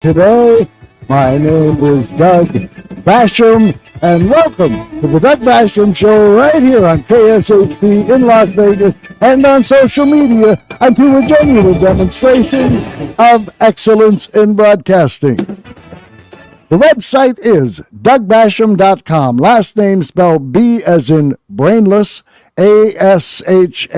Today, my name is Doug Basham, and welcome to the Doug Basham Show right here on KSHP in Las Vegas and on social media, and to a genuine demonstration of excellence in broadcasting. The website is DougBasham.com. Last name spelled B as in brainless, ASHAM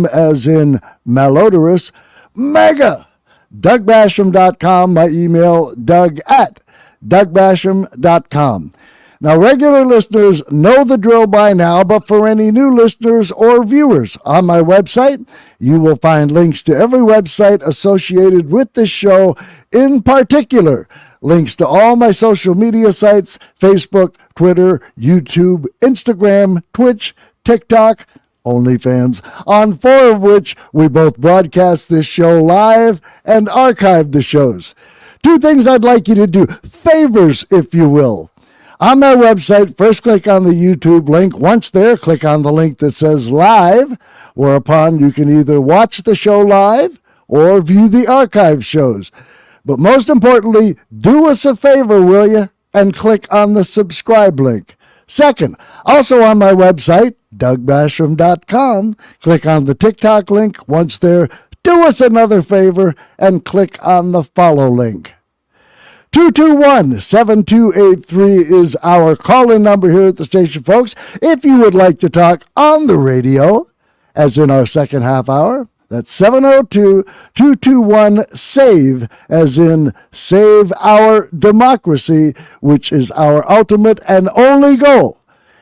as in malodorous, mega. DougBasham.com. My email, Doug@DougBasham.com. Now, regular listeners know the drill by now, but for any new listeners or viewers, on my website, you will find links to every website associated with this show, in particular, links to all my social media sites, Facebook, Twitter, YouTube, Instagram, Twitch, TikTok, OnlyFans, on 4 of which we both broadcast this show live and archive the shows. 2 things I'd like you to do, favors if you will. On my website, first click on the YouTube link. Once there, click on the link that says live, whereupon you can either watch the show live or view the archive shows. But most importantly, do us a favor, will you? And click on the subscribe link. Second, also on my website, DougBasham.com, click on the TikTok link. Once there, do us another favor and click on the follow link. 221-7283 is our call-in number here at the station, folks. If you would like to talk on the radio, as in our second half hour, that's 702-221-SAVE, as in Save Our Democracy, which is our ultimate and only goal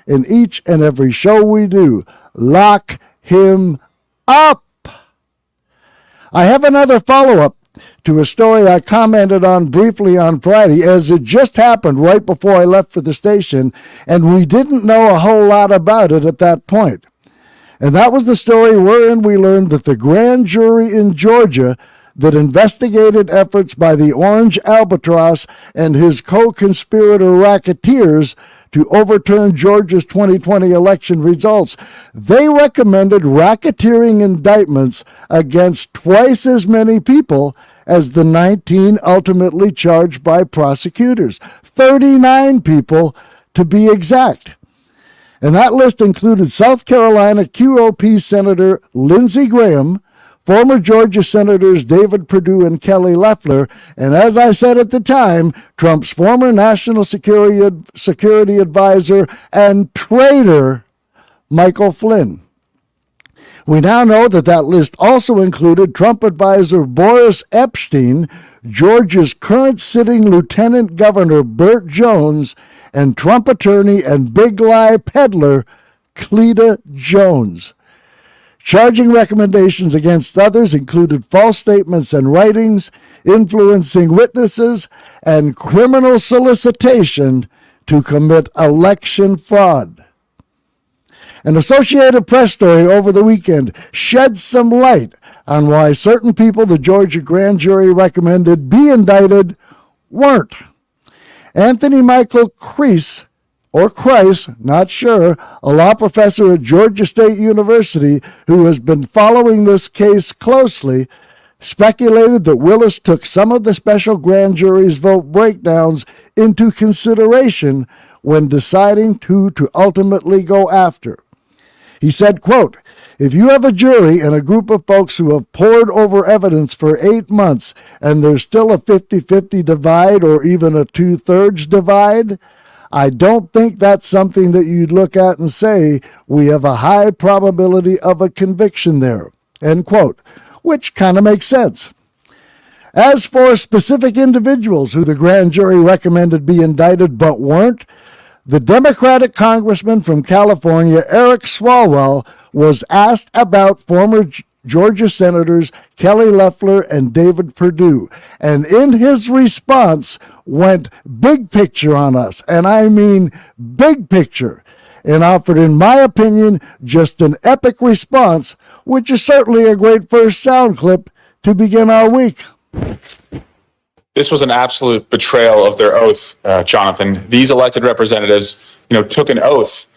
in each and every show we do. Lock him up. I have another follow-up to a story I commented on briefly on Friday, as it just happened right before I left for the station, and we didn't know a whole lot about it at that point. And that was the story wherein we learned that the grand jury in Georgia that investigated efforts by the Orange Albatross and his co-conspirator racketeers to overturn Georgia's 2020 election results, they recommended racketeering indictments against twice as many people as the 19 ultimately charged by prosecutors. 39 people to be exact. And that list included South Carolina QOP Senator Lindsey Graham, former Georgia Senators David Perdue and Kelly Loeffler, and as I said at the time, Trump's former national security advisor and traitor, Michael Flynn. We now know that that list also included Trump advisor Boris Epshteyn, Georgia's current sitting Lieutenant Governor Burt Jones, and Trump attorney and big lie peddler Cleta Jones. Charging recommendations against others included false statements and writings, influencing witnesses, and criminal solicitation to commit election fraud. An Associated Press story over the weekend sheds some light on why certain people the Georgia grand jury recommended be indicted weren't. Anthony Michael Kreis, or Kreis, not sure, a law professor at Georgia State University who has been following this case closely, speculated that Willis took some of the special grand jury's vote breakdowns into consideration when deciding who to ultimately go after. He said, quote, "If you have a jury and a group of folks who have pored over evidence for 8 months and there's still a 50-50 divide or even a 2/3 divide, I don't think that's something that you'd look at and say, we have a high probability of a conviction there," end quote, which kind of makes sense. As for specific individuals who the grand jury recommended be indicted but weren't, the Democratic congressman from California, Eric Swalwell, was asked about former Georgia Senators Kelly Loeffler and David Perdue, and in his response went big picture on us, and I mean big picture, and offered, in my opinion, just an epic response, which is certainly a great first sound clip to begin our week. This was an absolute betrayal of their oath, Jonathan. These elected representatives, took an oath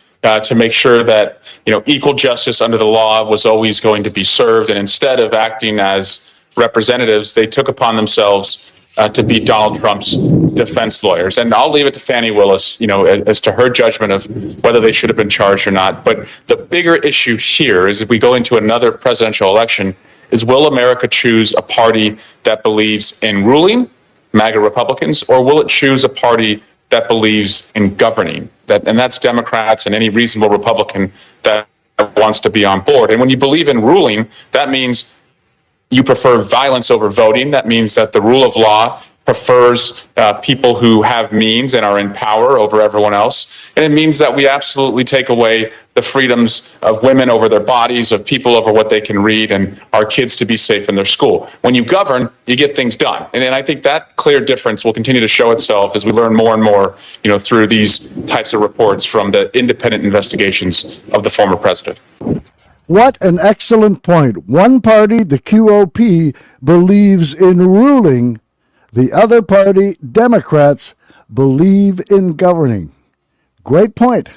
to make sure that, equal justice under the law was always going to be served. And instead of acting as representatives, they took upon themselves to be Donald Trump's defense lawyers. And I'll leave it to Fani Willis, as to her judgment of whether they should have been charged or not. But the bigger issue here is if we go into another presidential election, is will America choose a party that believes in ruling, MAGA Republicans, or will it choose a party that believes in governing? And that's Democrats and any reasonable Republican that wants to be on board. And when you believe in ruling, that means you prefer violence over voting. That means that the rule of law prefers people who have means and are in power over everyone else. And it means that we absolutely take away the freedoms of women over their bodies, of people over what they can read, and our kids to be safe in their school. When you govern, you get things done. And I think that clear difference will continue to show itself as we learn more and more, through these types of reports from the independent investigations of the former president. What an excellent point. One party, the QOP, believes in ruling. The other party, Democrats, believe in governing. Great point.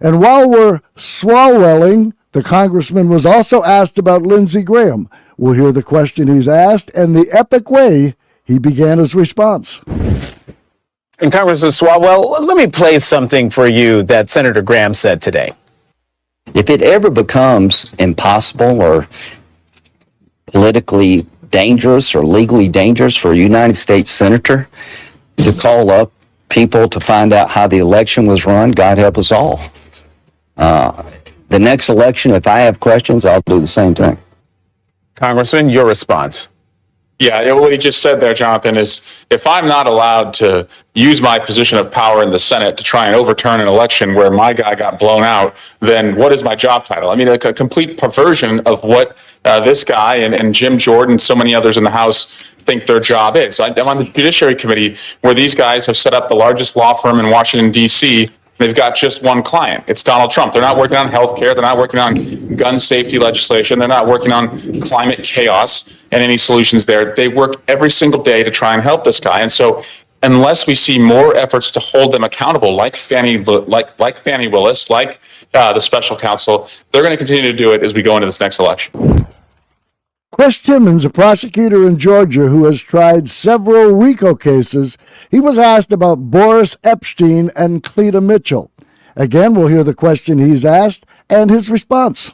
And while we're swallowing, the congressman was also asked about Lindsey Graham. We'll hear the question he's asked and the epic way he began his response. And Congressman Swalwell, let me play something for you that Senator Graham said today. If it ever becomes impossible or politically dangerous or legally dangerous for a United States senator to call up people to find out how the election was run, God help us all. The next election, if I have questions, I'll do the same thing. Congressman, your response. Yeah, what he just said there, Jonathan, is if I'm not allowed to use my position of power in the Senate to try and overturn an election where my guy got blown out, then what is my job title? I mean, a complete perversion of what this guy and Jim Jordan and so many others in the House think their job is. I'm on the Judiciary Committee where these guys have set up the largest law firm in Washington, D.C., they've got just one client. It's Donald Trump. They're not working on health care. They're not working on gun safety legislation. They're not working on climate chaos and any solutions there. They work every single day to try and help this guy. And so unless we see more efforts to hold them accountable, like Fani Willis, like the special counsel, they're going to continue to do it as we go into this next election. Chris Timmons, a prosecutor in Georgia who has tried several RICO cases, he was asked about Boris Epshteyn and Cleta Mitchell. Again, we'll hear the question he's asked and his response.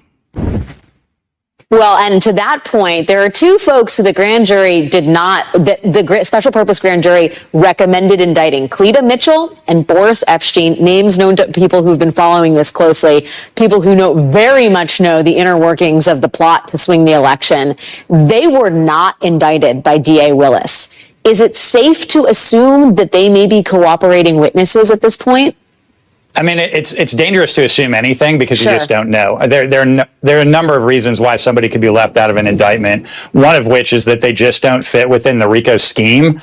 Well, and to that point, there are two folks who the grand jury did not, the special purpose grand jury recommended indicting: Cleta Mitchell and Boris Epshteyn, names known to people who've been following this closely, people who very much know the inner workings of the plot to swing the election. They were not indicted by DA Willis. Is it safe to assume that they may be cooperating witnesses at this point? I mean, it's dangerous to assume anything because Sure. you just don't know. There are a number of reasons why somebody could be left out of an indictment. One of which is that they just don't fit within the RICO scheme.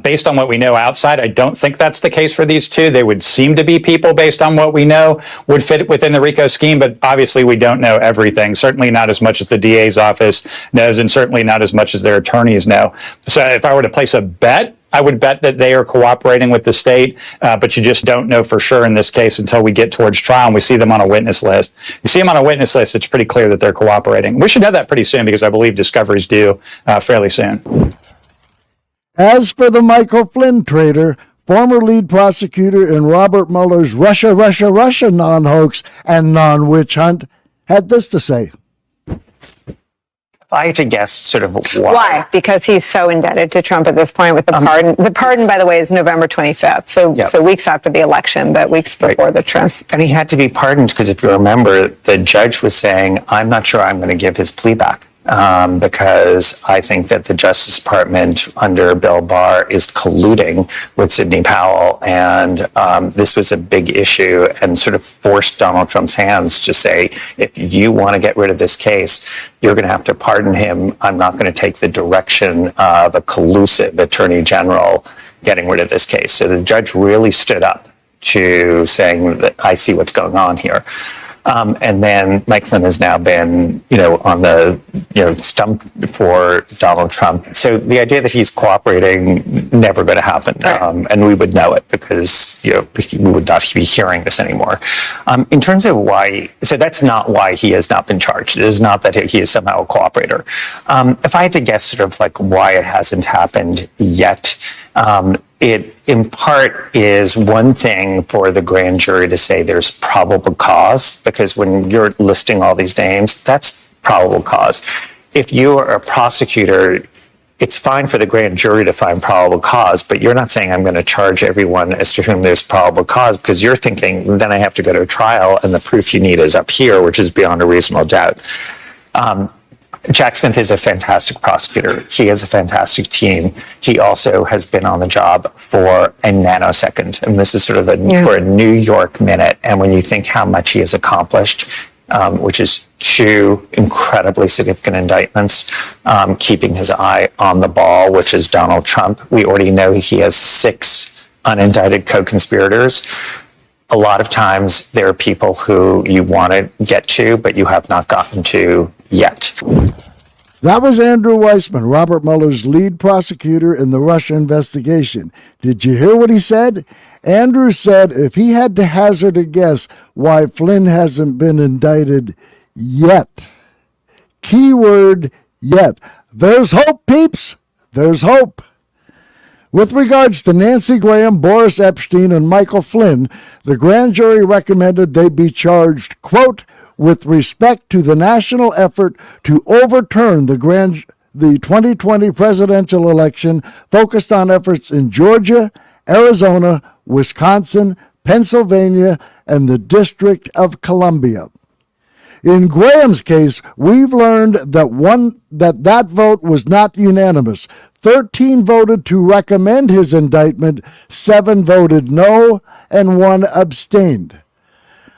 Based on what we know outside, I don't think that's the case for these two. They would seem to be people based on what we know would fit within the RICO scheme, but obviously we don't know everything. Certainly not as much as the DA's office knows, and certainly not as much as their attorneys know. So if I were to place a bet, I would bet that they are cooperating with the state, but you just don't know for sure in this case until we get towards trial and we see them on a witness list. You see them on a witness list, it's pretty clear that they're cooperating. We should know that pretty soon because I believe discovery's due fairly soon. As for the Michael Flynn traitor, former lead prosecutor in Robert Mueller's Russia non-hoax and non-witch hunt, had this to say. If I had to guess sort of why. Why? Because he's so indebted to Trump at this point with the pardon. The pardon, by the way, is November 25th. So weeks after the election, but weeks before the trust. And he had to be pardoned because if you remember, the judge was saying, I'm not sure I'm going to give his plea back. Because I think that the Justice Department under Bill Barr is colluding with Sidney Powell. And this was a big issue and sort of forced Donald Trump's hands to say, if you want to get rid of this case, you're going to have to pardon him. I'm not going to take the direction of a collusive attorney general getting rid of this case. So the judge really stood up to saying that I see what's going on here. And then Mike Flynn has now been, on the, stump for Donald Trump. So the idea that he's cooperating, never going to happen. And we would know it because, we would not be hearing this anymore. In terms of why, so that's not why he has not been charged. It is not that he is somehow a cooperator. If I had to guess sort of like why it hasn't happened yet, it in part is one thing for the grand jury to say there's probable cause, because when you're listing all these names, that's probable cause. If you are a prosecutor, it's fine for the grand jury to find probable cause, but you're not saying I'm going to charge everyone as to whom there's probable cause, because you're thinking then I have to go to a trial and the proof you need is up here, which is beyond a reasonable doubt. Jack Smith is a fantastic prosecutor. He has a fantastic team. He also has been on the job for a nanosecond. And this is sort of for a New York minute. And when you think how much he has accomplished, which is 2 incredibly significant indictments, keeping his eye on the ball, which is Donald Trump. We already know he has 6 unindicted co-conspirators. A lot of times there are people who you want to get to, but you have not gotten to yet. That was Andrew Weissman, Robert Mueller's lead prosecutor in the Russia investigation. Did you hear what he said? Andrew said if he had to hazard a guess why Flynn hasn't been indicted yet. Keyword yet. There's hope, peeps. There's hope. With regards to Nancy Graham, Boris Epstein, and Michael Flynn, the grand jury recommended they be charged, quote, with respect to the national effort to overturn the 2020 presidential election, focused on efforts in Georgia, Arizona, Wisconsin, Pennsylvania, and the District of Columbia. In Graham's case, we've learned that vote was not unanimous. 13 voted to recommend his indictment, 7 voted no, and 1 abstained.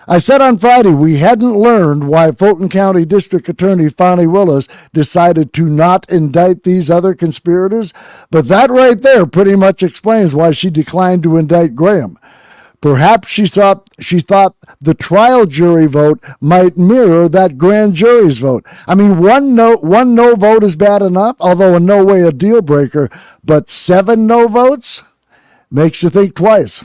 I said on Friday we hadn't learned why Fulton County District Attorney Fani Willis decided to not indict these other conspirators, but that right there pretty much explains why she declined to indict Graham. Perhaps she thought the trial jury vote might mirror that grand jury's vote. I mean, one no vote is bad enough, although in no way a deal breaker, but 7 no votes makes you think twice.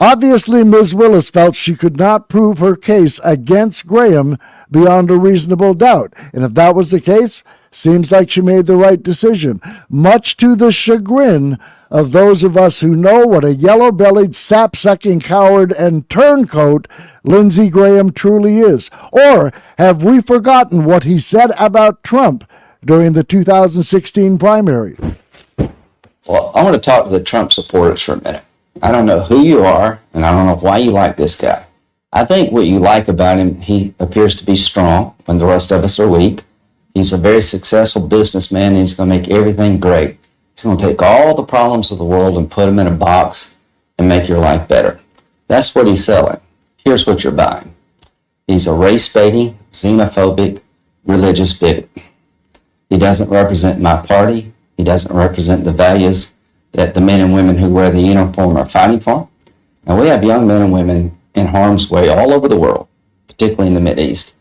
Obviously, Ms. Willis felt she could not prove her case against Graham beyond a reasonable doubt. And if that was the case, seems like she made the right decision, much to the chagrin of those of us who know what a yellow-bellied, sap-sucking coward and turncoat Lindsey Graham truly is. Or have we forgotten what he said about Trump during the 2016 primary? Well, I want to talk to the Trump supporters for a minute. I don't know who you are, and I don't know why you like this guy. I think what you like about him, he appears to be strong when the rest of us are weak. He's a very successful businessman, and he's going to make everything great. He's going to take all the problems of the world and put them in a box and make your life better. That's what he's selling. Here's what you're buying. He's a race-baiting, xenophobic, religious bigot. He doesn't represent my party. He doesn't represent the values that the men and women who wear the uniform are fighting for. And we have young men and women in harm's way all over the world, particularly in the Mideast.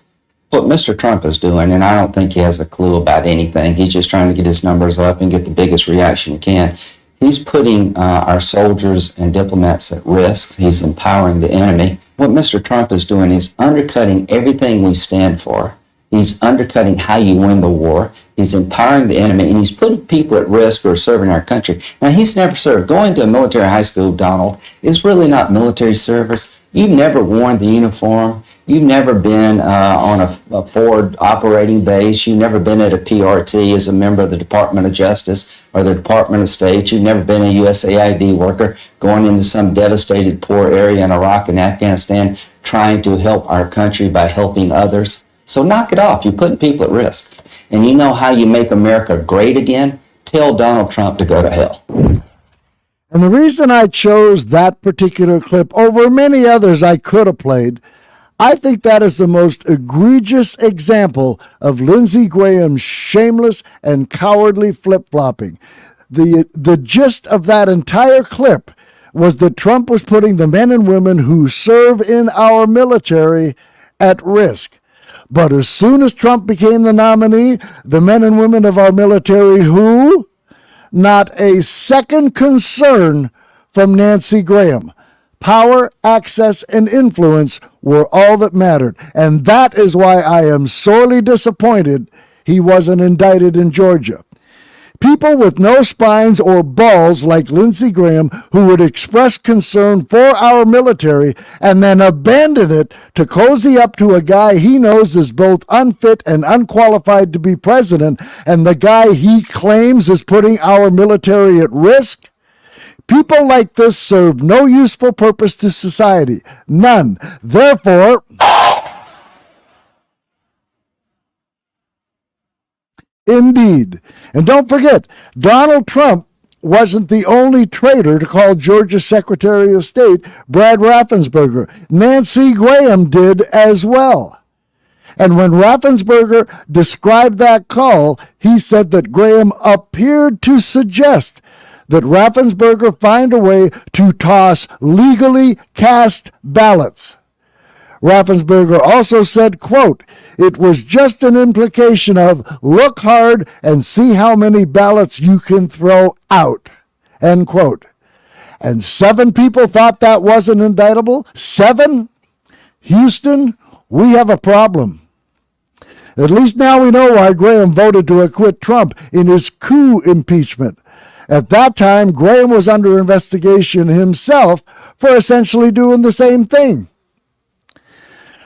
What Mr. Trump is doing, and I don't think he has a clue about anything, he's just trying to get his numbers up and get the biggest reaction he can. He's putting our soldiers and diplomats at risk. He's empowering the enemy. What Mr. Trump is doing is undercutting everything we stand for. He's undercutting how you win the war. He's empowering the enemy, and he's putting people at risk who are serving our country. Now, he's never served. Going to a military high school, Donald, is really not military service. You've never worn the uniform. You've never been on a forward operating base. You've never been at a PRT as a member of the Department of Justice or the Department of State. You've never been a USAID worker going into some devastated poor area in Iraq and Afghanistan trying to help our country by helping others. So knock it off. You're putting people at risk. And you know how you make America great again? Tell Donald Trump to go to hell. And the reason I chose that particular clip over many others I could have played, I think that is the most egregious example of Lindsey Graham's shameless and cowardly flip-flopping. The gist of that entire clip was that Trump was putting the men and women who serve in our military at risk. But as soon as Trump became the nominee, the men and women of our military who? Not a second concern from Nancy Graham. Power, access, and influence were all that mattered. And that is why I am sorely disappointed he wasn't indicted in Georgia. People with no spines or balls like Lindsey Graham, who would express concern for our military and then abandon it to cozy up to a guy he knows is both unfit and unqualified to be president, and the guy he claims is putting our military at risk. People like this serve no useful purpose to society. None. Therefore, indeed. And don't forget, Donald Trump wasn't the only traitor to call Georgia's Secretary of State Brad Raffensperger. Nancy Graham did as well. And when Raffensperger described that call, he said that Graham appeared to suggest that Raffensperger find a way to toss legally cast ballots. Raffensperger also said, quote, "It was just an implication of look hard and see how many ballots you can throw out," end quote. And 7 people thought that wasn't indictable? 7? Houston, we have a problem. At least now we know why Graham voted to acquit Trump in his coup impeachment. At that time, Graham was under investigation himself for essentially doing the same thing.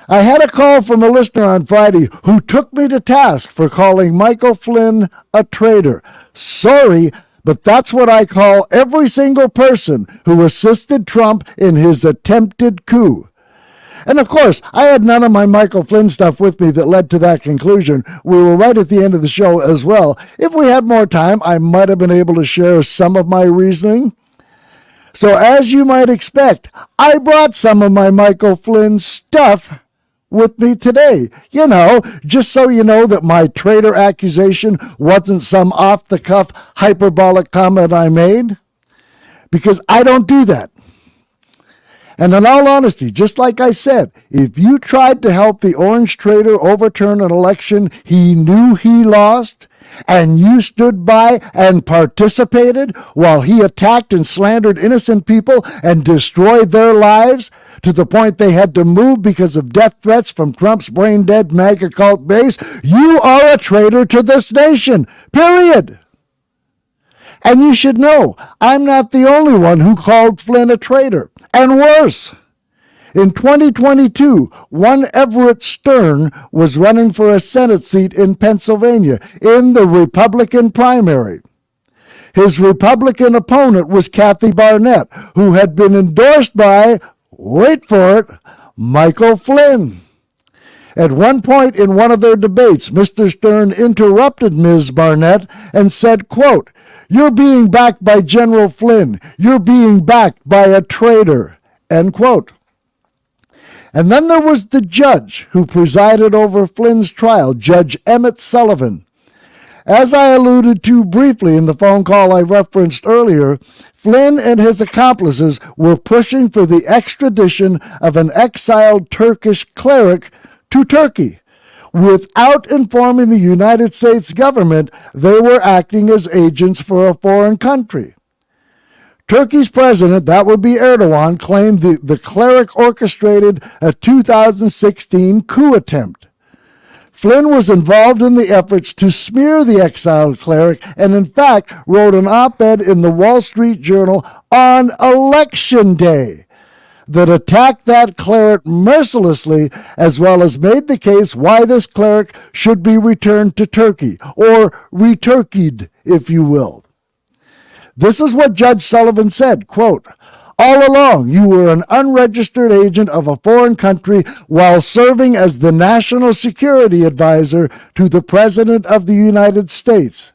I had a call from a listener on Friday who took me to task for calling Michael Flynn a traitor. Sorry, but that's what I call every single person who assisted Trump in his attempted coup. And of course, I had none of my Michael Flynn stuff with me that led to that conclusion. We were right at the end of the show as well. If we had more time, I might have been able to share some of my reasoning. So as you might expect, I brought some of my Michael Flynn stuff with me today. You know, just so you know that my traitor accusation wasn't some off-the-cuff hyperbolic comment I made. Because I don't do that. And in all honesty, just like I said, if you tried to help the orange traitor overturn an election he knew he lost, and you stood by and participated while he attacked and slandered innocent people and destroyed their lives to the point they had to move because of death threats from Trump's brain-dead MAGA cult base, you are a traitor to this nation, period. And you should know, I'm not the only one who called Flynn a traitor. And worse, in 2022, one Everett Stern was running for a Senate seat in Pennsylvania in the Republican primary. His Republican opponent was Kathy Barnett, who had been endorsed by, wait for it, Michael Flynn. At one point in one of their debates, Mr. Stern interrupted Ms. Barnett and said, quote, "You're being backed by General Flynn. You're being backed by a traitor," end quote. And then there was the judge who presided over Flynn's trial, Judge Emmett Sullivan. As I alluded to briefly in the phone call I referenced earlier, Flynn and his accomplices were pushing for the extradition of an exiled Turkish cleric to Turkey. Without informing the United States government, they were acting as agents for a foreign country. Turkey's president, that would be Erdogan, claimed the cleric orchestrated a 2016 coup attempt. Flynn was involved in the efforts to smear the exiled cleric and, in fact, wrote an op-ed in the Wall Street Journal on Election Day that attacked that cleric mercilessly, as well as made the case why this cleric should be returned to Turkey, or re-Turkeyed, if you will. This is what Judge Sullivan said, quote, "All along, you were an unregistered agent of a foreign country while serving as the national security advisor to the President of the United States.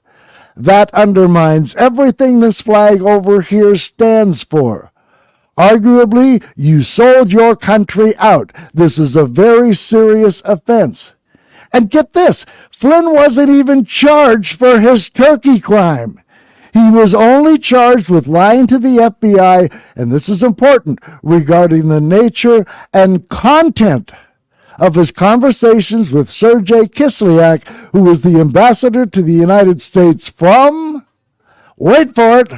That undermines everything this flag over here stands for. Arguably, you sold your country out. This is a very serious offense." And get this, Flynn wasn't even charged for his Turkey crime. He was only charged with lying to the FBI, and this is important, regarding the nature and content of his conversations with Sergei Kislyak, who was the ambassador to the United States from, wait for it,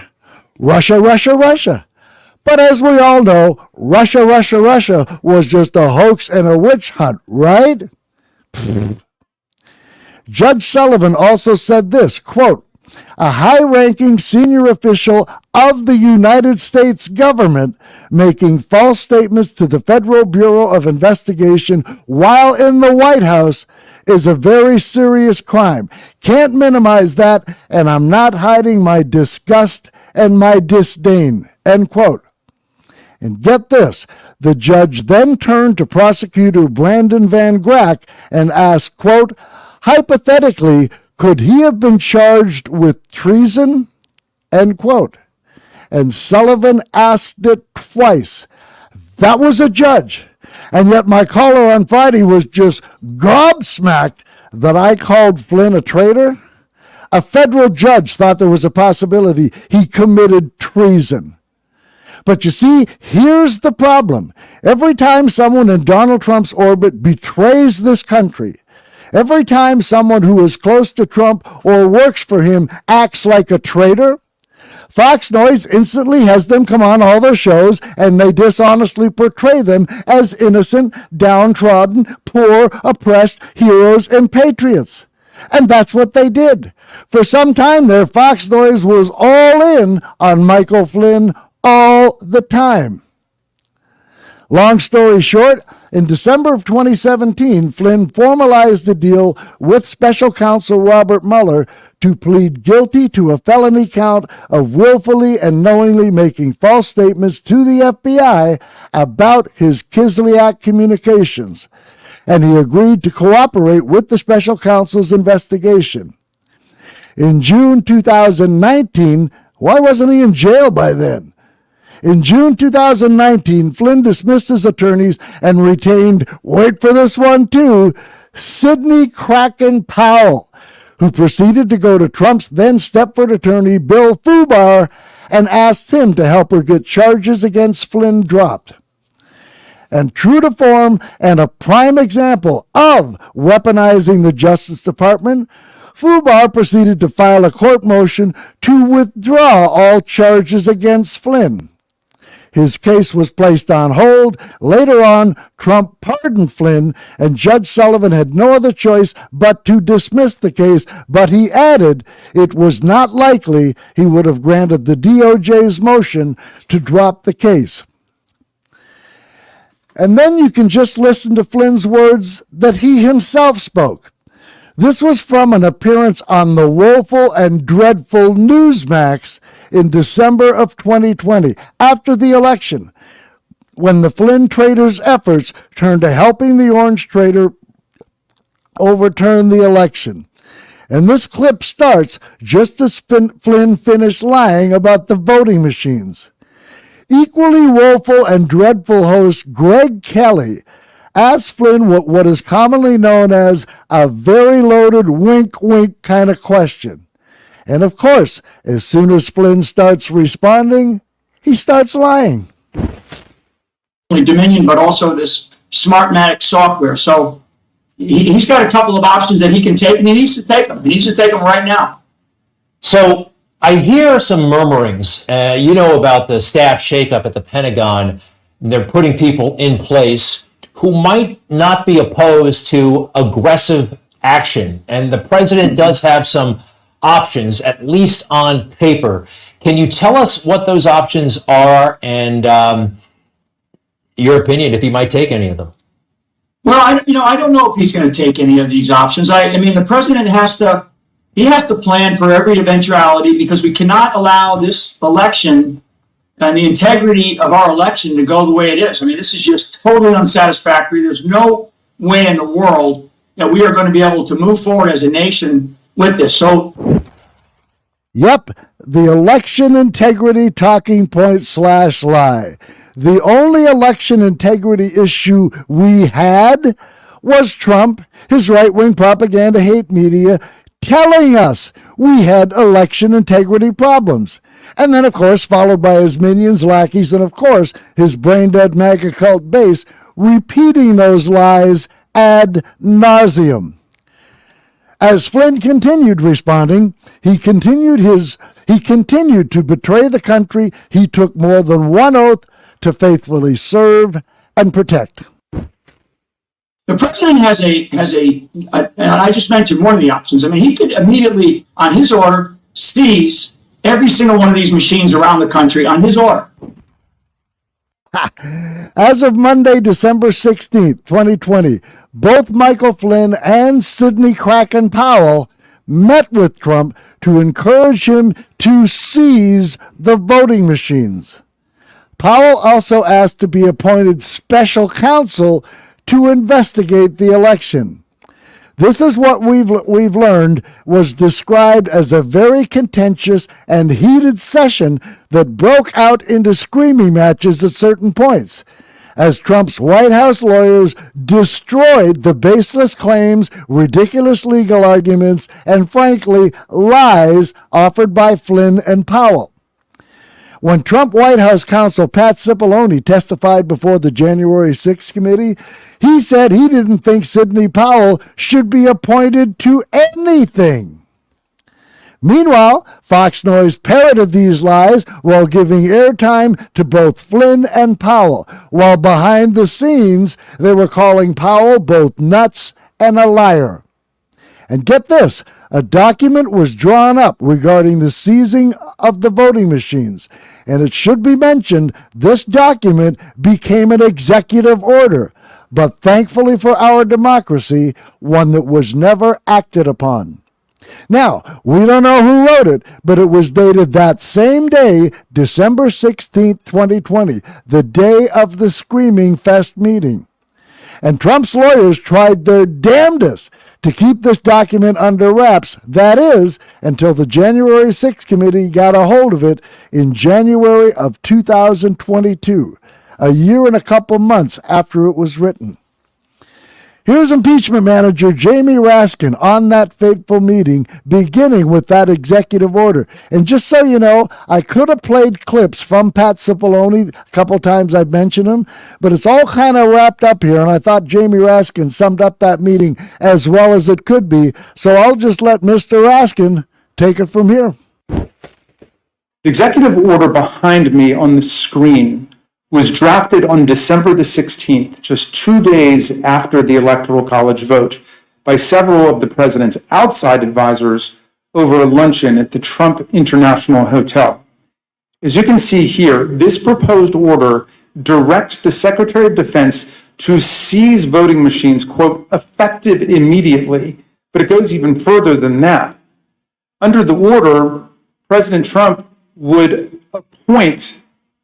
Russia. But as we all know, Russia was just a hoax and a witch hunt, right? Judge Sullivan also said this, quote, a high-ranking senior official of the United States government making false statements to the Federal Bureau of Investigation while in the White House is a very serious crime. Can't minimize that, and I'm not hiding my disgust and my disdain, end quote. And get this, the judge then turned to prosecutor Brandon Van Grack and asked, quote, hypothetically, could he have been charged with treason? End quote. And Sullivan asked it twice. That was a judge. And yet my caller on Friday was just gobsmacked that I called Flynn a traitor. A federal judge thought there was a possibility he committed treason. But you see, here's the problem. Every time someone in Donald Trump's orbit betrays this country, every time someone who is close to Trump or works for him acts like a traitor, Fox News instantly has them come on all their shows and they dishonestly portray them as innocent, downtrodden, poor, oppressed heroes and patriots. And that's what they did. For some time there, Fox News was all in on Michael Flynn all the time. Long story short, in December of 2017, Flynn formalized a deal with special counsel Robert Mueller to plead guilty to a felony count of willfully and knowingly making false statements to the FBI about his Kislyak communications, and he agreed to cooperate with the special counsel's investigation. In June 2019, why wasn't he in jail by then? In June 2019, Flynn dismissed his attorneys and retained, wait for this one too, Sidney Kraken Powell, who proceeded to go to Trump's then Stepford attorney Bill Fubar and asked him to help her get charges against Flynn dropped. And true to form and a prime example of weaponizing the Justice Department, Fubar proceeded to file a court motion to withdraw all charges against Flynn. His case was placed on hold. Later on, Trump pardoned Flynn, and Judge Sullivan had no other choice but to dismiss the case, but he added it was not likely he would have granted the DOJ's motion to drop the case. And then you can just listen to Flynn's words that he himself spoke. This was from an appearance on the woeful and dreadful Newsmax in December of 2020, after the election, when the Flynn traitors' efforts turned to helping the Orange traitor overturn the election. And this clip starts just as Flynn finished lying about the voting machines. Equally woeful and dreadful host Greg Kelly asked Flynn what is commonly known as a very loaded wink-wink kind of question. And of course, as soon as Flynn starts responding, he starts lying. Dominion, but also this Smartmatic software. So he's got a couple of options that he can take, and he needs to take them. He needs to take them right now. So I hear some murmurings. You know about the staff shakeup at the Pentagon. They're putting people in place who might not be opposed to aggressive action. And the president does have some options, at least on paper. Can you tell us what those options are and your opinion, if he might take any of them? Well, I don't know if he's going to take any of these options. I mean, the president has to plan for every eventuality, because we cannot allow this election and the integrity of our election to go the way it is. I mean, this is just totally unsatisfactory. There's no way in the world that we are going to be able to move forward as a nation with this. So, yep, the election integrity talking point / lie. The only election integrity issue we had was Trump, his right-wing propaganda hate media, telling us we had election integrity problems. And then, of course, followed by his minions, lackeys, and, of course, his brain-dead MAGA cult base repeating those lies ad nauseum. As Flynn continued responding, he continued to betray the country he took more than one oath to faithfully serve and protect. The president has and I just mentioned one of the options. I mean, he could immediately, on his order, seize every single one of these machines around the country on his order. As of Monday, December 16th, 2020, both Michael Flynn and Sidney Kraken Powell met with Trump to encourage him to seize the voting machines. Powell also asked to be appointed special counsel to investigate the election. This is what we've learned was described as a very contentious and heated session that broke out into screaming matches at certain points, as Trump's White House lawyers destroyed the baseless claims, ridiculous legal arguments, and frankly, lies offered by Flynn and Powell. When Trump White House counsel Pat Cipollone testified before the January 6th committee, he said he didn't think Sidney Powell should be appointed to anything. Meanwhile, Fox News parroted these lies while giving airtime to both Flynn and Powell, while behind the scenes they were calling Powell both nuts and a liar. And get this, a document was drawn up regarding the seizing of the voting machines. And it should be mentioned, this document became an executive order, but thankfully for our democracy, one that was never acted upon. Now, we don't know who wrote it, but it was dated that same day, December 16th, 2020, the day of the Screaming Fest meeting. And Trump's lawyers tried their damnedest to keep this document under wraps, that is, until the January 6th committee got a hold of it in January of 2022, a year and a couple months after it was written. Here's impeachment manager Jamie Raskin on that fateful meeting, beginning with that executive order. And just so you know, I could have played clips from Pat Cipollone a couple times I've mentioned him, but it's all kind of wrapped up here, and I thought Jamie Raskin summed up that meeting as well as it could be, so I'll just let Mr. Raskin take it from here. The executive order behind me on the screen was drafted on December the 16th, just 2 days after the Electoral College vote, by several of the president's outside advisors over a luncheon at the Trump International Hotel. As you can see here, this proposed order directs the Secretary of Defense to seize voting machines, quote, effective immediately, but it goes even further than that. Under the order, President Trump would appoint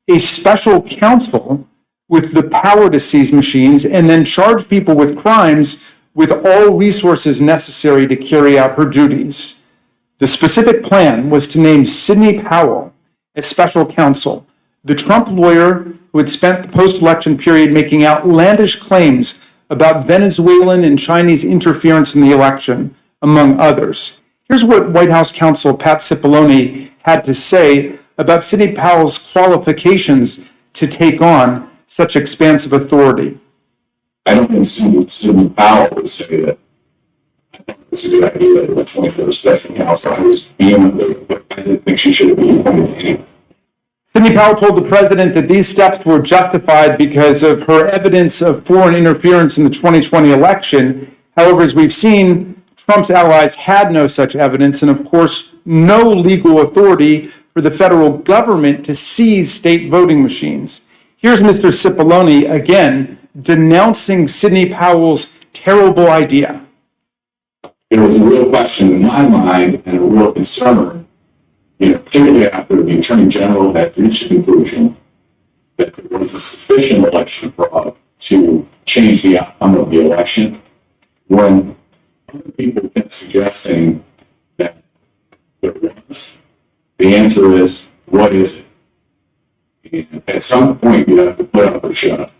a special counsel with the power to seize machines and then charge people with crimes with all resources necessary to carry out her duties. The specific plan was to name Sidney Powell as special counsel, the Trump lawyer who had spent the post-election period making outlandish claims about Venezuelan and Chinese interference in the election, among others. Here's what White House counsel Pat Cipollone had to say about Sidney Powell's qualifications to take on such expansive authority. I don't think Sidney Powell would say that. I think it's a good idea to appoint her special counsel. I was vehemently, but I didn't think she should have been appointed anyway. Sidney Powell told the president that these steps were justified because of her evidence of foreign interference in the 2020 election. However, as we've seen, Trump's allies had no such evidence and, of course, no legal authority for the federal government to seize state voting machines. Here's Mr. Cipollone again denouncing Sidney Powell's terrible idea. There was a real question in my mind and a real concern, particularly after the Attorney General had reached the conclusion that there was a sufficient election fraud to change the outcome of the election, when other people kept suggesting that there was. The answer is, what is it? And at some point, you have to put up or shut up.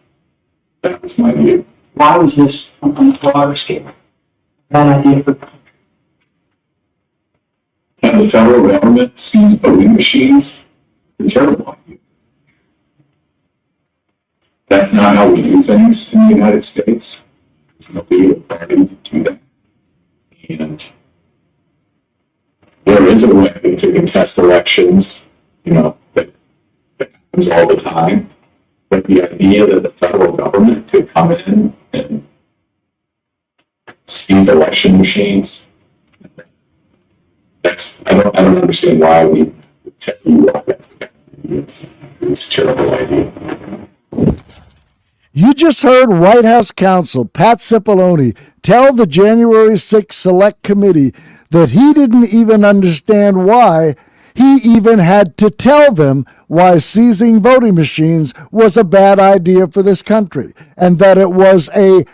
That was my view. Why was this on a broader scale? Bad idea for the country. Can the federal government seize voting machines? It's a terrible idea. That's not how we do things in the United States. from a legal party to do that. And there is a way to contest elections, that happens all the time. But the idea that the federal government could come in and seize election machines, I don't understand why we tell you what that's it's a terrible idea. You just heard White House counsel Pat Cipollone tell the January 6th Select Committee that he didn't even understand why he even had to tell them why seizing voting machines was a bad idea for this country, and that it was a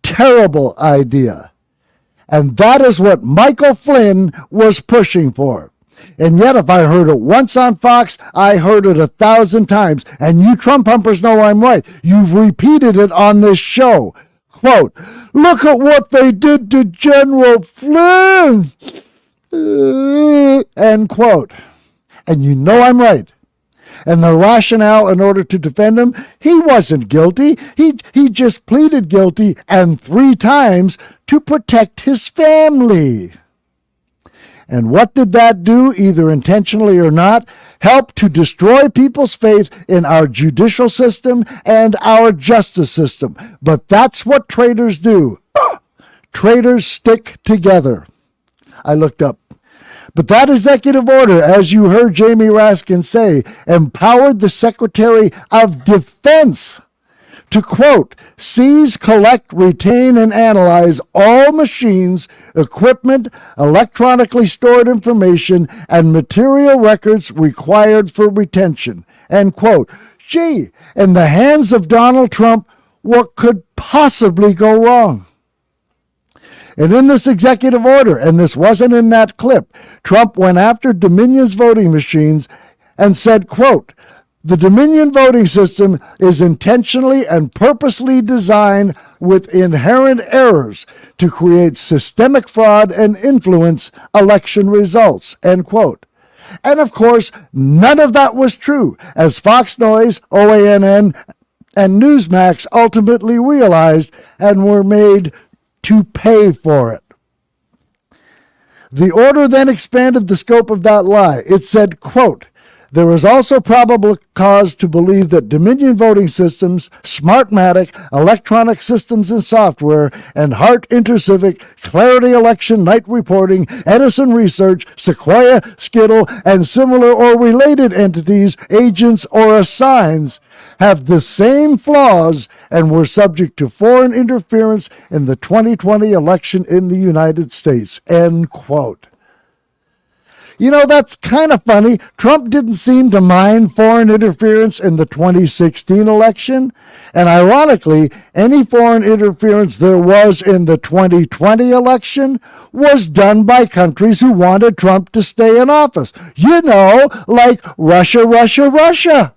terrible idea. And that is what Michael Flynn was pushing for. And yet, if I heard it once on Fox, I heard it 1,000 times. And you Trump humpers know I'm right. You've repeated it on this show. Quote, "Look at what they did to General Flynn." End quote. And you know I'm right. And the rationale in order to defend him, he wasn't guilty. He just pleaded guilty, and 3 times, to protect his family. And what did that do, either intentionally or not? Help to destroy people's faith in our judicial system and our justice system. But that's what traitors do. Traitors stick together. I looked up. But that executive order, as you heard Jamie Raskin say, empowered the Secretary of Defense to, quote, "seize, collect, retain, and analyze all machines, equipment, electronically stored information, and material records required for retention," end quote. Gee, in the hands of Donald Trump, what could possibly go wrong? And in this executive order, and this wasn't in that clip, Trump went after Dominion's voting machines and said, quote, "The Dominion voting system is intentionally and purposely designed with inherent errors to create systemic fraud and influence election results," end quote. And of course, none of that was true, as Fox News, OANN, and Newsmax ultimately realized and were made to pay for it. The order then expanded the scope of that lie. It said, quote, "There is also probable cause to believe that Dominion voting systems, Smartmatic, electronic systems and software, and Hart Intercivic, Clarity Election Night Reporting, Edison Research, Sequoia, Skittle, and similar or related entities, agents, or assigns have the same flaws and were subject to foreign interference in the 2020 election in the United States," end quote. You know, that's kind of funny. Trump didn't seem to mind foreign interference in the 2016 election. And ironically, any foreign interference there was in the 2020 election was done by countries who wanted Trump to stay in office. You know, like Russia, Russia, Russia.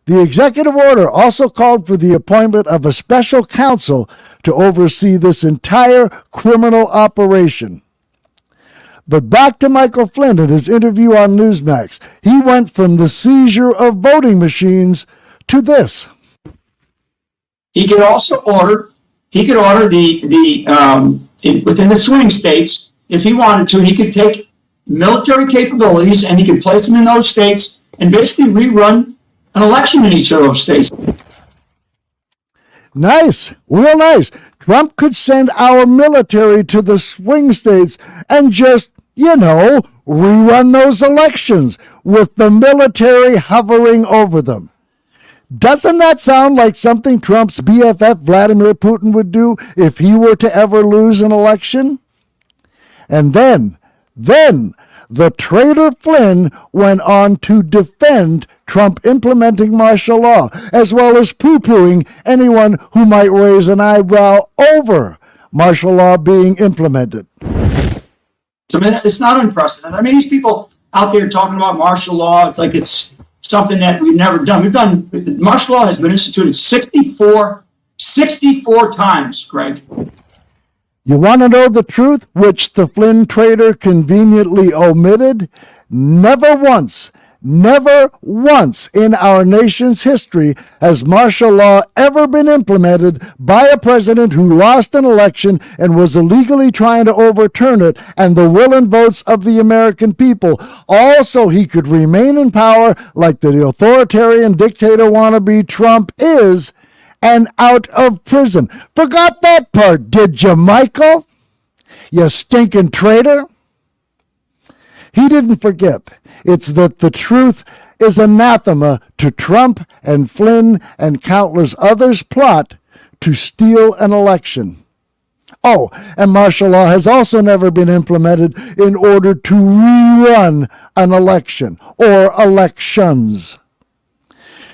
The executive order also called for the appointment of a special counsel to oversee this entire criminal operation. But back to Michael Flynn in his interview on Newsmax. He went from the seizure of voting machines to this. He could also order within the swing states, if he wanted to, he could take military capabilities and he could place them in those states and basically rerun an election in each of those states. Nice, real nice. Trump could send our military to the swing states and just, rerun those elections with the military hovering over them. Doesn't that sound like something Trump's BFF Vladimir Putin would do if he were to ever lose an election? And then the traitor Flynn went on to defend Trump implementing martial law, as well as poo-pooing anyone who might raise an eyebrow over martial law being implemented. I mean, it's not unprecedented. I mean, these people out there talking about martial law, it's like it's something that we've never done. Martial law has been instituted 64 times, Greg. You want to know the truth, which the Flynn traitor conveniently omitted? Never once Never once in our nation's history has martial law ever been implemented by a president who lost an election and was illegally trying to overturn it and the will and votes of the American people. Also, he could remain in power like the authoritarian dictator wannabe Trump is and out of prison. Forgot that part, did you, Michael? You stinking traitor. He didn't forget. It's that the truth is anathema to Trump and Flynn and countless others' plot to steal an election. Oh, and martial law has also never been implemented in order to rerun an election or elections.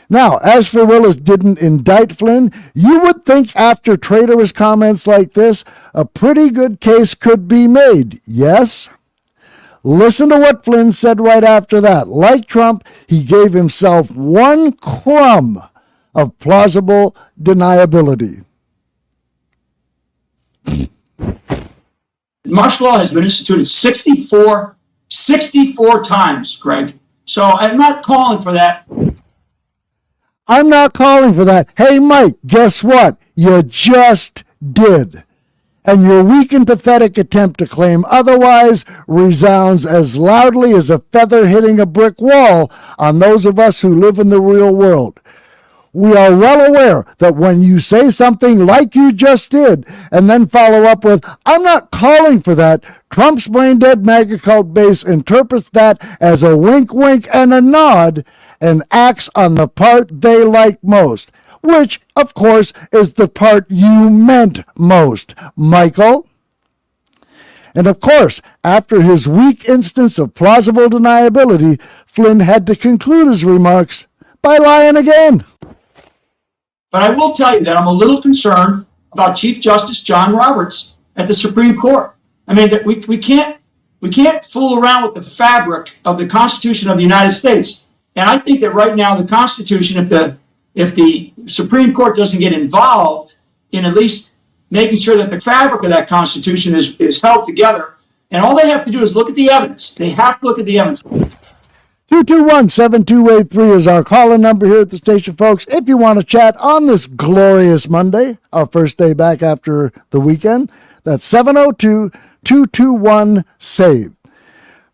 Now, as for Willis didn't indict Flynn, you would think after traitorous comments like this, a pretty good case could be made, yes? Listen to what Flynn said right after that. Like Trump, he gave himself one crumb of plausible deniability. Martial law has been instituted 64 times, Greg. So I'm not calling for that. I'm not calling for that. Hey, Mike, guess what? You just did. And your weak and pathetic attempt to claim otherwise resounds as loudly as a feather hitting a brick wall on those of us who live in the real world. We are well aware that when you say something like you just did and then follow up with, I'm not calling for that, Trump's brain-dead MAGA cult base interprets that as a wink-wink and a nod and acts on the part they like most. Which, of course, is the part you meant most, Michael. And of course, after his weak instance of plausible deniability, Flynn had to conclude his remarks by lying again. But I will tell you that I'm a little concerned about Chief Justice John Roberts at the Supreme Court. I mean, that we can't fool around with the fabric of the Constitution of the United States. And I think that right now the Constitution, if the Supreme Court doesn't get involved in at least making sure that the fabric of that Constitution is held together, and all they have to do is look at the evidence. They have to look at the evidence. 221-7283 is our call-in number here at the station, folks. If you want to chat on this glorious Monday, our first day back after the weekend, that's 702-221-SAVE.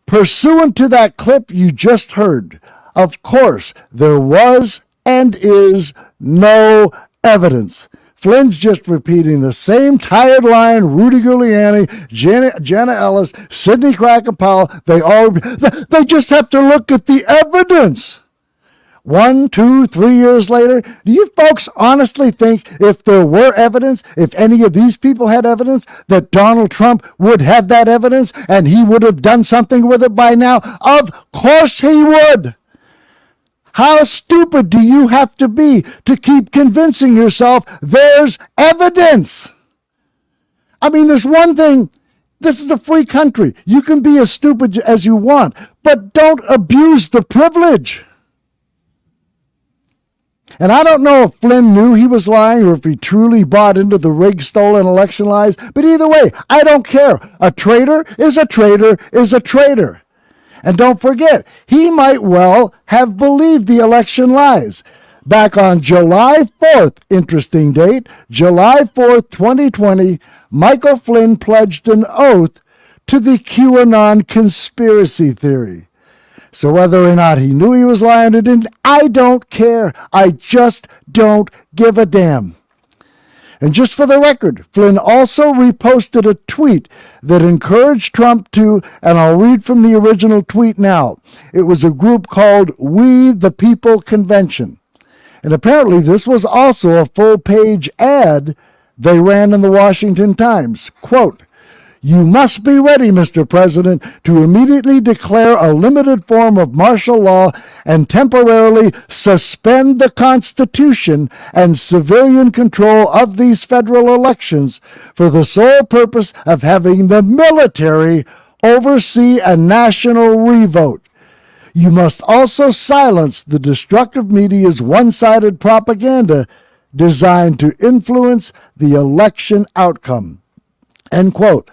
Pursuant to that clip you just heard, of course, there was and is no evidence. Flynn's just repeating the same tired line. Rudy Giuliani, Jenna Ellis, Sidney Cracker-Powell, they just have to look at the evidence. 1, 2, 3 years later, do you folks honestly think if there were evidence, if any of these people had evidence, that Donald Trump would have that evidence and he would have done something with it by now? Of course he would. How stupid do you have to be to keep convincing yourself there's evidence? I mean, there's one thing. This is a free country. You can be as stupid as you want, but don't abuse the privilege. And I don't know if Flynn knew he was lying or if he truly bought into the rigged, stolen election lies, but either way, I don't care. A traitor is a traitor is a traitor. And don't forget, he might well have believed the election lies. Back on July 4th, interesting date, July 4th, 2020, Michael Flynn pledged an oath to the QAnon conspiracy theory. So whether or not he knew he was lying or didn't, I don't care. I just don't give a damn. And just for the record, Flynn also reposted a tweet that encouraged Trump to, and I'll read from the original tweet now. It was a group called We the People Convention. And apparently this was also a full-page ad they ran in the Washington Times. Quote, "You must be ready, Mr. President, to immediately declare a limited form of martial law and temporarily suspend the Constitution and civilian control of these federal elections for the sole purpose of having the military oversee a national revote. You must also silence the destructive media's one-sided propaganda designed to influence the election outcome." End quote.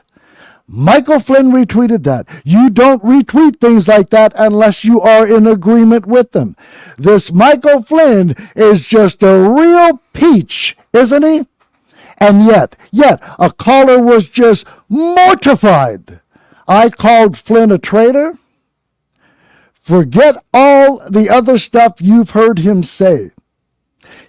Michael Flynn retweeted that. You don't retweet things like that unless you are in agreement with them. This Michael Flynn is just a real peach, isn't he? And yet, a caller was just mortified. I called Flynn a traitor. Forget all the other stuff you've heard him say.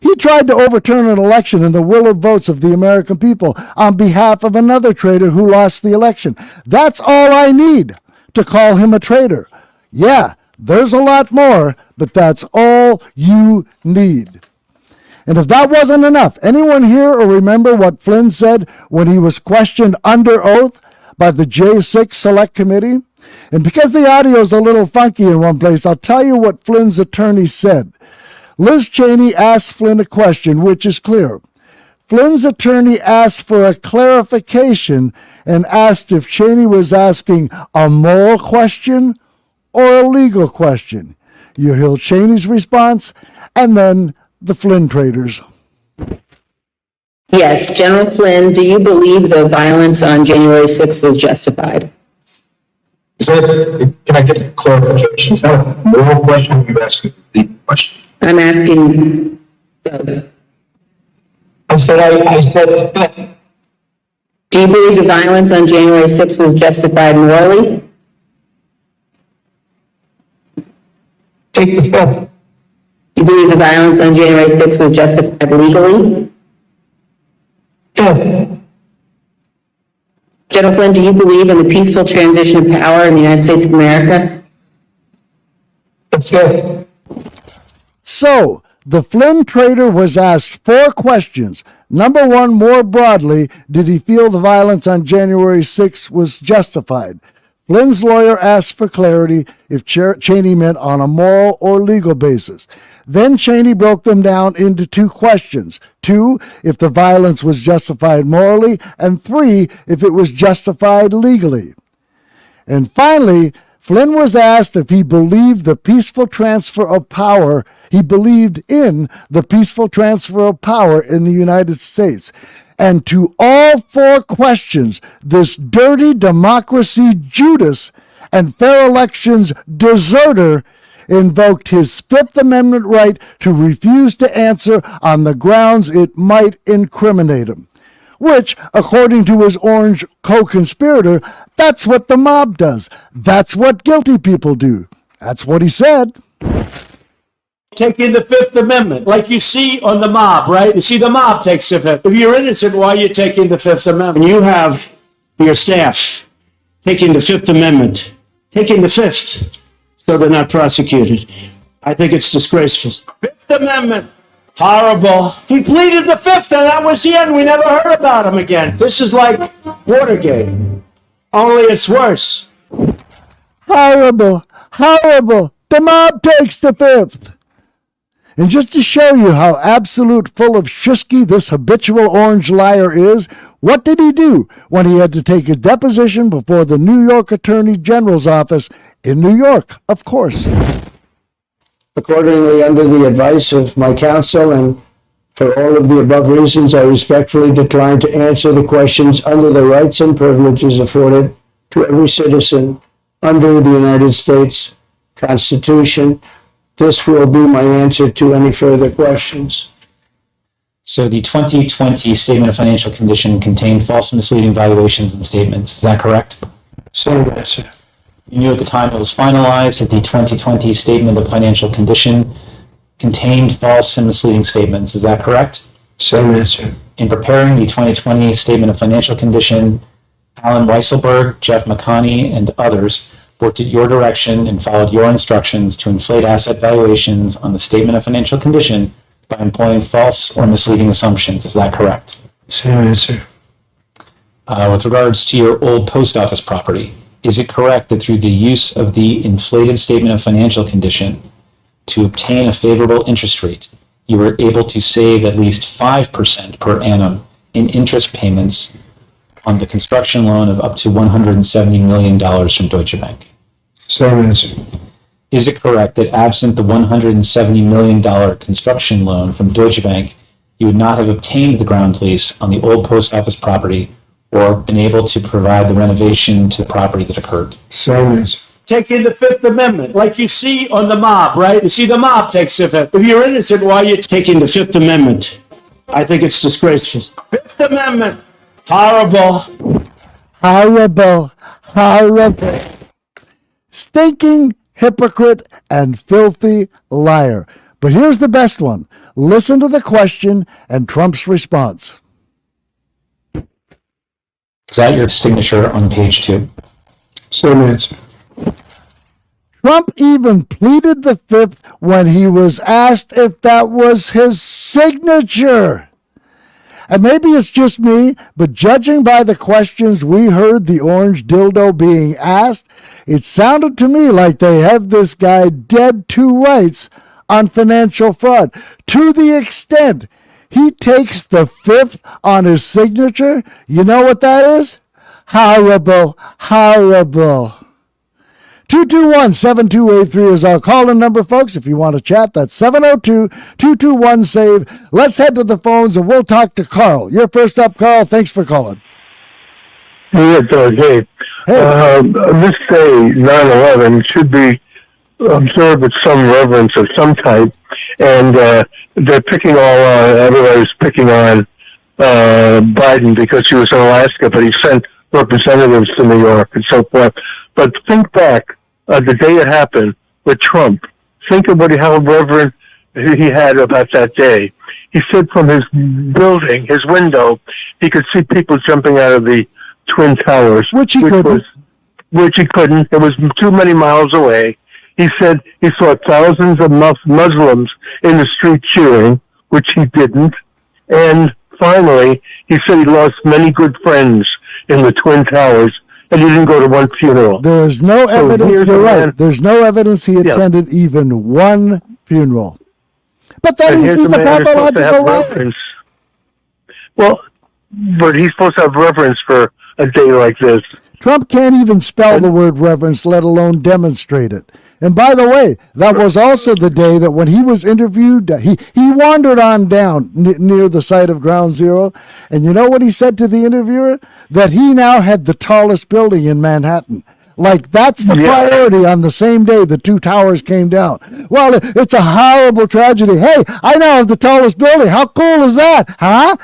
He tried to overturn an election and the will of votes of the American people on behalf of another traitor who lost the election. That's all I need to call him a traitor. Yeah, there's a lot more, but that's all you need. And if that wasn't enough, anyone here or remember what Flynn said when he was questioned under oath by the J6 Select Committee? And because the audio is a little funky in one place, I'll tell you what Flynn's attorney said. Liz Cheney asked Flynn a question, which is clear. Flynn's attorney asked for a clarification and asked if Cheney was asking a moral question or a legal question. You hear Cheney's response, and then the Flynn traders. Yes, General Flynn, do you believe the violence on January 6th was justified? Can I get clarification? Is that a moral question or are you asking the question? I'm asking both. I said, do you believe the violence on January 6th was justified morally? Take the fifth. Do you believe the violence on January 6th was justified legally? Fifth. General Flynn, do you believe in the peaceful transition of power in the United States of America? Fifth. So, the Flynn traitor was asked 4 questions. Number 1, more broadly, did he feel the violence on January 6th was justified? Flynn's lawyer asked for clarity if Cheney meant on a moral or legal basis. Then Cheney broke them down into 2 questions. 2, if the violence was justified morally, and 3, if it was justified legally. And finally, Flynn was asked if he believed the peaceful transfer of power, he believed in the peaceful transfer of power in the United States. And to all 4 questions, this dirty democracy Judas and fair elections deserter invoked his Fifth Amendment right to refuse to answer on the grounds it might incriminate him. Which, according to his orange co-conspirator, that's what the mob does. That's what guilty people do. That's what he said. Taking the Fifth Amendment, like you see on the mob, right? You see the mob takes the Fifth. If you're innocent, why are you taking the Fifth Amendment? You have your staff taking the Fifth Amendment, taking the Fifth, so they're not prosecuted. I think it's disgraceful. Fifth Amendment. Horrible. He pleaded the Fifth, and that was the end. We never heard about him again. This is like Watergate, only it's worse. Horrible, horrible. The mob takes the Fifth. And just to show you how absolute full of shusky this habitual orange liar is, what did he do when he had to take a deposition before the New York Attorney General's office in New York, of course? Accordingly, under the advice of my counsel and for all of the above reasons, I respectfully decline to answer the questions under the rights and privileges afforded to every citizen under the United States Constitution. This will be my answer to any further questions. So the 2020 Statement of Financial Condition contained false and misleading valuations and statements. Is that correct? Same answer. You knew at the time it was finalized that the 2020 Statement of Financial Condition contained false and misleading statements. Is that correct? Same answer. In preparing the 2020 Statement of Financial Condition, Alan Weisselberg, Jeff McConney, and others worked at your direction and followed your instructions to inflate asset valuations on the Statement of Financial Condition by employing false or misleading assumptions. Is that correct? Same answer. With regards to your old post office property, is it correct that through the use of the inflated Statement of Financial Condition to obtain a favorable interest rate, you were able to save at least 5% per annum in interest payments on the construction loan of up to $170 million from Deutsche Bank? Same answer. Is it correct that absent the $170 million construction loan from Deutsche Bank, you would not have obtained the ground lease on the old post office property or been able to provide the renovation to the property that occurred. Silence. Taking the Fifth Amendment, like you see on the mob, right? You see the mob takes the Fifth. If you're innocent, why are you taking the Fifth Amendment? I think it's disgraceful. Fifth Amendment, horrible. Horrible, horrible. Stinking hypocrite and filthy liar. But here's the best one. Listen to the question and Trump's response. Is that your signature on page 2? Silence. Trump even pleaded the fifth when he was asked if that was his signature. And maybe it's just me, but judging by the questions we heard the orange dildo being asked, it sounded to me like they have this guy dead to rights on financial fraud. To the extent he takes the fifth on his signature, you know what that is? Horrible, horrible. 221-7283 is our call-in number, folks. If you want to chat, that's 702-221-SAVE. Let's head to the phones, and we'll talk to Carl. You're first up, Carl. Thanks for calling. Hey, Doug. Hey. This day, 9/11, should be observed with some reverence of some type, and they're picking everybody's picking on Biden because he was in Alaska, but he sent representatives to New York and so forth. But think back, the day it happened with Trump. Think about how reverent he had about that day. He said from his building, his window, he could see people jumping out of the Twin Towers. Which he couldn't. It was too many miles away. He said he saw thousands of Muslims in the street cheering, which he didn't. And finally, he said he lost many good friends in the Twin Towers, and he didn't go to one funeral. There's no evidence, you're right. There's no evidence he attended even one funeral. But then he's a pathological liar. Well, but he's supposed to have reverence for a day like this. Trump can't even spell the word reverence, let alone demonstrate it. And by the way, that was also the day that when he was interviewed, he wandered on down near the site of Ground Zero. And you know what he said to the interviewer? That he now had the tallest building in Manhattan. Like, that's the priority on the same day the two towers came down. Well, it's a horrible tragedy. Hey, I now have the tallest building. How cool is that? Huh?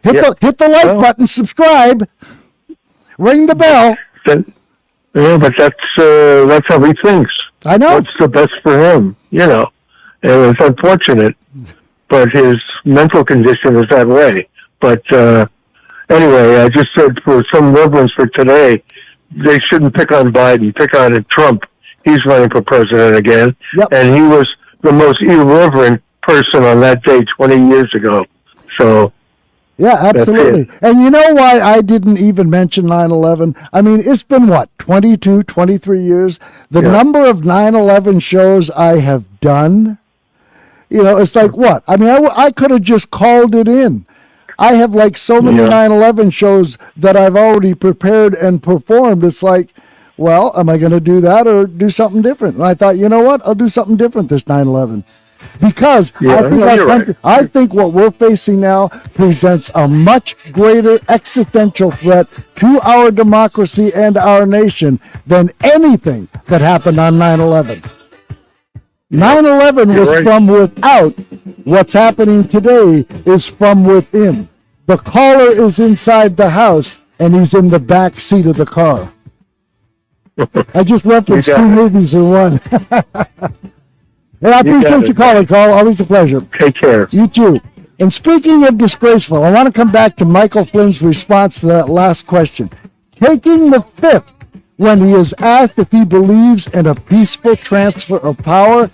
Hit the like button, subscribe, ring the bell. Yeah, but that's how he thinks. I know. What's the best for him, And it's unfortunate, but his mental condition is that way. But anyway, I just said for some reverence for today, they shouldn't pick on Biden, pick on Trump. He's running for president again, and he was the most irreverent person on that day 20 years ago. So. Yeah, absolutely. And you know why I didn't even mention 9/11? I mean, it's been, 22, 23 years? The number of 9/11 shows I have done, it's like what? I mean, I could have just called it in. I have like so many 9/11 shows that I've already prepared and performed. It's like, well, am I going to do that or do something different? And I thought, you know what? I'll do something different this 9/11. Because I think what we're facing now presents a much greater existential threat to our democracy and our nation than anything that happened on 9/11. 9/11 was from without. What's happening today is from within. The caller is inside the house, and he's in the back seat of the car. I just referenced two movies in one. And I appreciate you calling, Carl. Always a pleasure. Take care. You too. And speaking of disgraceful, I want to come back to Michael Flynn's response to that last question. Taking the fifth when he is asked if he believes in a peaceful transfer of power,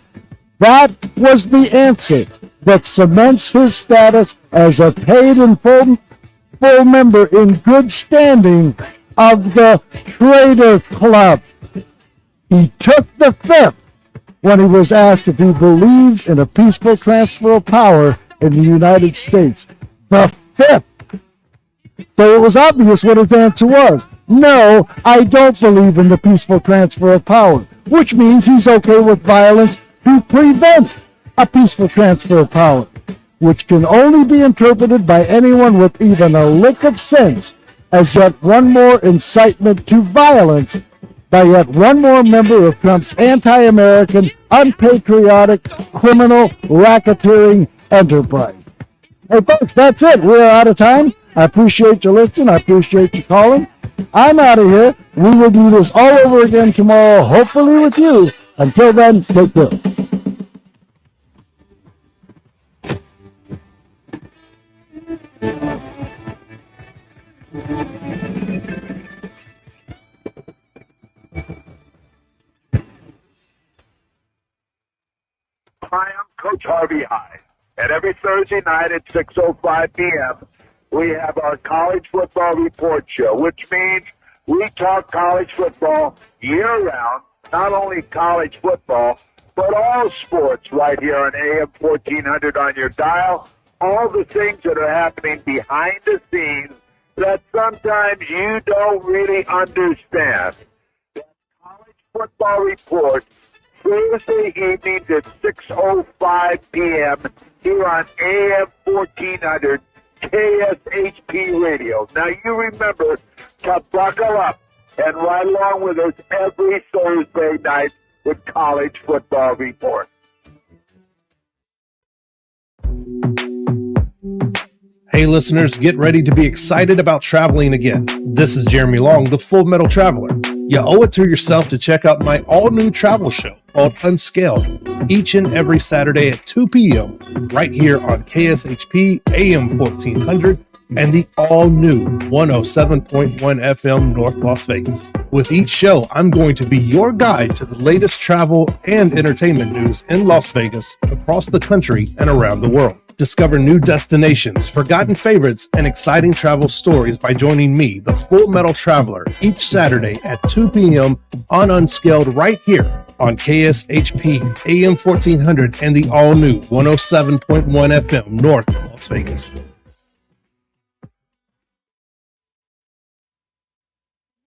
that was the answer that cements his status as a paid and full member in good standing of the Traitor Club. He took the fifth when he was asked if he believed in a peaceful transfer of power in the United States. The fifth. So it was obvious what his answer was. No, I don't believe in the peaceful transfer of power, which means he's okay with violence to prevent a peaceful transfer of power, which can only be interpreted by anyone with even a lick of sense as yet one more incitement to violence by yet one more member of Trump's anti-American, unpatriotic, criminal, racketeering enterprise. Hey, folks, that's it. We're out of time. I appreciate you listening. I appreciate you calling. I'm out of here. We will do this all over again tomorrow, hopefully with you. Until then, take care. Hi, I'm Coach Harvey High, and every Thursday night at 6:05 p.m., we have our college football report show, which means we talk college football year-round, not only college football, but all sports right here on AM 1400 on your dial, all the things that are happening behind the scenes that sometimes you don't really understand. That college football report, Thursday evenings at 6:05 p.m. here on AM 1400 KSHP Radio. Now you remember to buckle up and ride along with us every Thursday night with College Football Report. Hey listeners, get ready to be excited about traveling again. This is Jeremy Long, the Full Metal Traveler. You owe it to yourself to check out my all-new travel show called Unscaled, each and every Saturday at 2 p.m. right here on KSHP AM 1400 and the all-new 107.1 FM North Las Vegas. With each show, I'm going to be your guide to the latest travel and entertainment news in Las Vegas, across the country, and around the world. Discover new destinations, forgotten favorites, and exciting travel stories by joining me, the Full Metal Traveler, each Saturday at 2 p.m. on Unscaled right here on KSHP AM 1400 and the all-new 107.1 FM North Las Vegas.